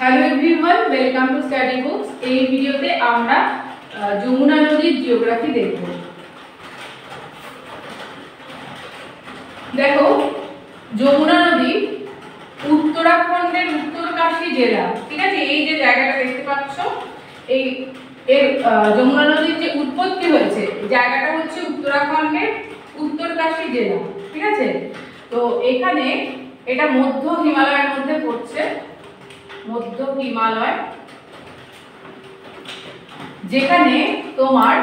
Hello everyone, welcome to study books. এই ভিডিওতে আমরা যমুনা নদীর জিওগ্রাফি দেখব। দেখো, যমুনা নদী উত্তরাখণ্ডের উত্তরকাশী জেলা, ঠিক আছে? এই যে জায়গাটা দেখতে পাচ্ছ, এই যমুনা নদীর যে উৎপত্তি হয়েছে জায়গাটা হচ্ছে উত্তরাখণ্ডের উত্তরকাশী জেলা, ঠিক আছে? তো এখানে এটা মধ্য হিমালয়ের মধ্যে পড়ছে, মধ্য হিমালয়, যেখানে তোমার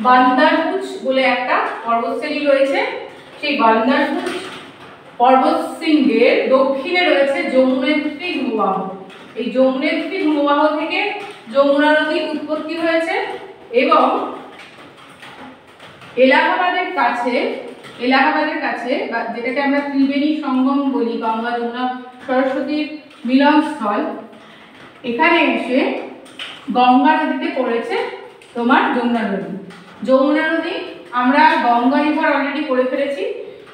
বান্দারপুচ বলে একটা পর্বতশ্রেণী রয়েছে। সেই বান্দারপুচ পর্বতশৃঙ্গের দক্ষিণে রয়েছে যমুনেত্রী হিমবাহ। এই যমুনেত্রী হিমবাহ থেকে যমুনা নদীর উৎপত্তি হয়েছে এবং এলাহাবাদের কাছে যেটাকে আমরা ত্রিবেণী সঙ্গম বলি, গঙ্গা যমুনা সরস্বতীর মিলনস্থল, এখানে এসে গঙ্গা নদীতে পড়েছে তোমার যমুনা নদী। যমুনা নদী আমরা গঙ্গা রিভার অলরেডি করে ফেলেছি।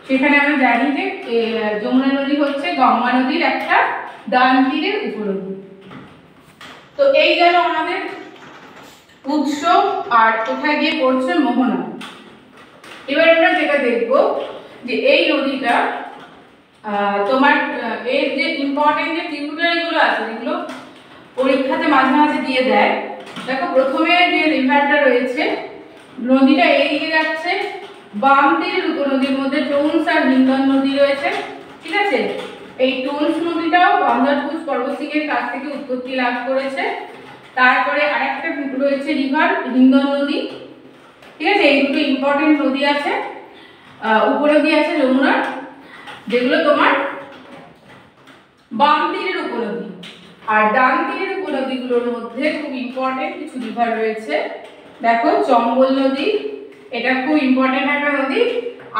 সেখানে আমরা জানি যে যমুনা নদী হচ্ছে গঙ্গা নদীর একটা ডান তীরের উপনদী। তো এই গেল আমাদের উৎস, আর কোথায় গিয়ে পড়ছে মোহনা। এবার আমরা যেটা দেখবো যে এই নদীটা তোমার এর যে ইম্পর্টেন্ট যে ট্রিবিউটারিগুলো আছে, যেগুলো পরীক্ষাতে মাঝে মাঝে দিয়ে দেয়। দেখো, প্রথমে যে রিভারটা রয়েছে, নদীটা এদিকে যাচ্ছে, বাম তীরের উপনদীর মধ্যে টুন্স আর হিন্দন নদী রয়েছে, ঠিক আছে? এই টুন্স নদীটাও বান্দারপুচ পর্বতশৃঙ্গের কাছ থেকে উৎপত্তি লাভ করেছে। তারপরে আরেকটা রয়েছে রিভার হিন্দন নদী, ঠিক আছে? এই দুটো ইম্পর্টেন্ট নদী আছে, উপনদী আছে যমুনার, যেগুলো তোমার বাম তীরের উপনদী। আর ডান তীরের উপনদীগুলোর মধ্যে খুব ইম্পর্টেন্ট কিছু রিভার রয়েছে। দেখো, চম্বল নদী, এটা খুব ইম্পর্টেন্ট একটা নদী।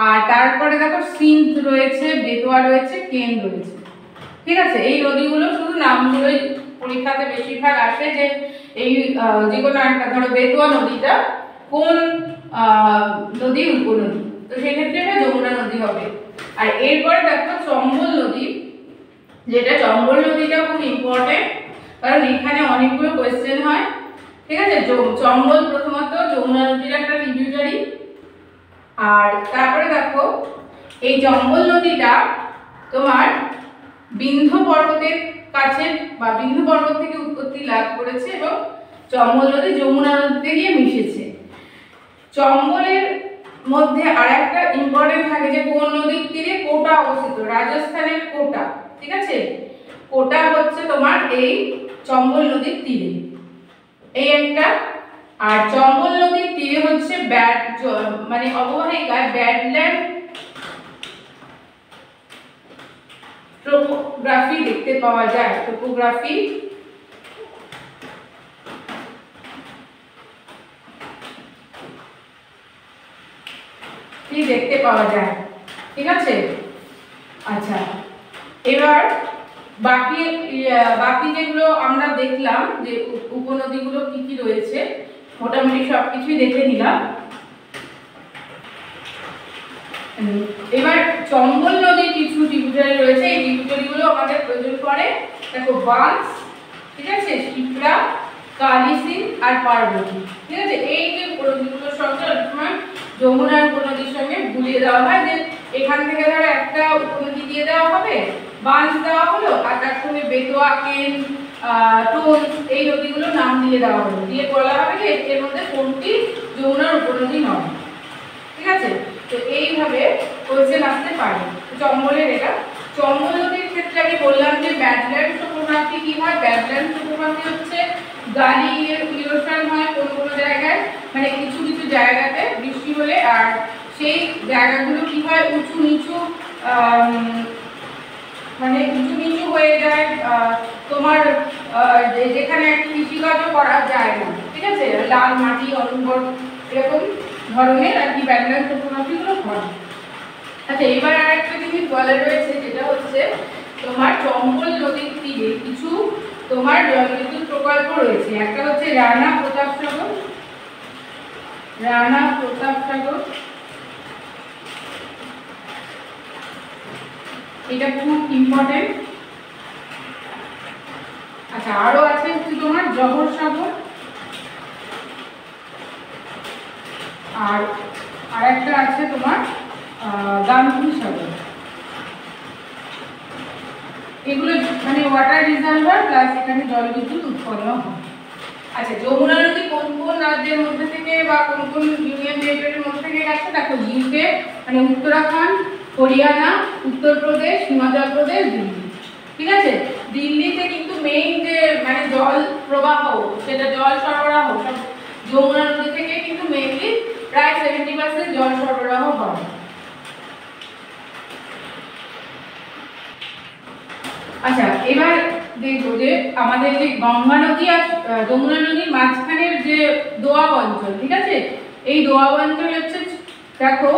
আর তারপরে দেখো সিন্ধ রয়েছে, বেতোয়া রয়েছে, কেন রয়েছে, ঠিক আছে? এই নদীগুলো শুধু নামগুলোই পরীক্ষাতে বেশিরভাগ আসে, যে এই যে কোনো একটা, ধরো বেতোয়া নদীটা কোন নদীর উপনদী, তো সেক্ষেত্রে এটা যমুনা নদী হবে। আর এরপরে দেখো চম্বল নদী, যেটা চম্বল নদীটা খুব ইম্পর্টেন্ট, কারণ এখানে অনেকগুলো কোয়েশ্চেন হয়, ঠিক আছে? চম্বল প্রথমত যমুনা নদীর একটা ট্রিবিউটারি। আর তারপরে দেখো এই চম্বল নদীটা তোমার বিন্ধ্য পর্বতের কাছে বা বিন্ধ্য পর্বত থেকে উৎপত্তি লাভ করেছে এবং চম্বল নদী যমুনা নদীতে গিয়ে মিশেছে। চম্বলের মধ্যে আরেকটা ইম্পর্টেন্ট থাকে যে কোন নদীর তীরে কোটা অবস্থিত, রাজস্থানের কোটা, ঠিক আছে? কোটা হচ্ছে তোমার এই চম্বল নদীর তীরে, এই একটা। আর চম্বল নদীর তীরে হচ্ছে মানে অববাহিকায় ব্যাডল্যান্ড টোপোগ্রাফি দেখতে পাওয়া যায়। টোপোগ্রাফি দেখতে পাওয়া যায়, ঠিক আছে? আচ্ছা, এবার বাকি যেগুলো আমরা দেখলাম যে উপনদীগুলো কি কি রয়েছে, মোটামুটি সবকিছুই দেখে নিলাম। এবার চম্বল নদীর কিছু ট্রিবিউটারি রয়েছে, এই ট্রিবিউটারিগুলো আমাদের প্রয়োজন পড়ে। দেখো, বাঁশ, ঠিক আছে, শিপ্রা, কালিসিন আর পার্বতী, ঠিক আছে? এই যে উপনদীগুলোর সঙ্গে অনেক সময় যমুনার উপনদীর সঙ্গে গুলিয়ে দেওয়া হয়, যে এখান থেকে ধরো একটা উপনদী দিয়ে দেওয়া হবে, বাঁশ দেওয়া হলো, আর তার সঙ্গে বেতোয়া, কেন, টোন্স, এই নদীগুলো নাম দিয়ে দেওয়া হলো, দিয়ে বলা হবে যে এর মধ্যে কোনটি যমুনার উপনদী নয়, ঠিক আছে? তো এইভাবে কোয়েশ্চেন আসতে পারে। চম্বলের এটা চম্বল নদীর ক্ষেত্রে আমি বললাম যে ব্যাডল্যান্ড টোপোগ্রাফি কি হয়। ব্যাডল্যান্ড টোপোগ্রাফি হচ্ছে গাড়ি ইরোশন হয় কোনো কোনো জায়গায়, মানে কিছু কিছু জায়গাতে বৃষ্টি হলে, আর সেই জায়গাগুলো কি হয় উঁচু নিচু, মানে উঁচু নিচু হয়ে যায়, তোমার যেখানে কৃষিকাজও করা যায় না, ঠিক আছে? লাল মাটি, অনুর্বর, এরকম ধরনের আর কি ব্যাডল্যান্ড টোপোগ্রাফিগুলো হয়। আচ্ছা, এবার আরেকটা জিনিস বলা রয়েছে, যেটা হচ্ছে তোমার চম্বল নদীর তীরে কিছু তোমার জলবিদ্যুৎ প্রকল্প রয়েছে। একটা হচ্ছে রানা প্রতাপ সাগর, এটা খুব ইম্পর্টেন্ট। আচ্ছা, আরো আছে হচ্ছে তোমার জহর সাগর, আর আরেকটা আছে তোমার গাঙ্গুই সাগর। এগুলো মানে ওয়াটার রিজার্ভার প্লাস এখানে জলবিদ্যুৎ উৎপন্ন হয়। আচ্ছা, যমুনা নদী কোন কোন রাজ্যের মধ্যে থেকে বা কোন কোন ইউনিয়ন টেরিটরির মধ্যে থেকে গেছে দেখো, ইউকে মানে উত্তরাখণ্ড, হরিয়ানা, উত্তরপ্রদেশ, হিমাচল প্রদেশ, দিল্লি। ঠিক আছে, দিল্লিতে কিন্তু মেইন যে মানে জল প্রবাহ, সেটা জল সরবরাহ সব যমুনা নদী থেকে কিন্তু মেইনলি প্রায় 70% জল সরবরাহ হয়। আচ্ছা, এবার দেখবো যে আমাদের যে গঙ্গা নদী আর যমুনা নদীর মাঝখানের যে দোয়াব অঞ্চল, ঠিক আছে, এই দোয়াব অঞ্চল হচ্ছে দেখো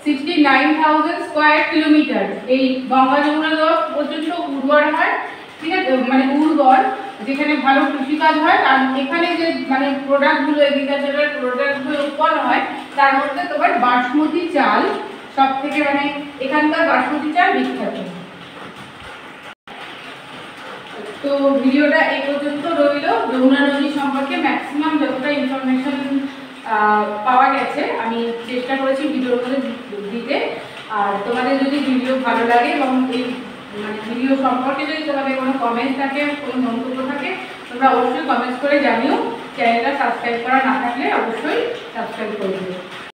69,000 স্কয়ার কিলোমিটার। এই গঙ্গা যমুনা দোয়াব প্রচন্ড উর্বর হয়, ঠিক আছে, মানে উর্বর, যেখানে ভালো কৃষিকাজ হয়। আর এখানে যে মানে প্রোডাক্টগুলো, এগ্রিকালচারাল প্রোডাক্টগুলো উৎপন্ন হয়, তার মধ্যে তোমার বাসমতি চাল সব থেকে মানে এখানকার বাসমতি চাল বিখ্যাত। তো ভিডিওটা এই পর্যন্ত রইল। যমুনা নদী সম্পর্কে ম্যাক্সিমাম যতটা ইনফরমেশন পাওয়া গেছে আমি চেষ্টা করেছি ভিডিওর মধ্যে দিতে। আর তোমাদের যদি ভিডিও ভালো লাগে এবং এই মানে ভিডিও সম্পর্কে যদি তোমাদের কোনো কমেন্ট থাকে, কোনো মন্তব্য থাকে, তোমরা অবশ্যই কমেন্টস করে জানিও। চ্যানেলটা সাবস্ক্রাইব করা না থাকলে অবশ্যই সাবস্ক্রাইব করে দিও।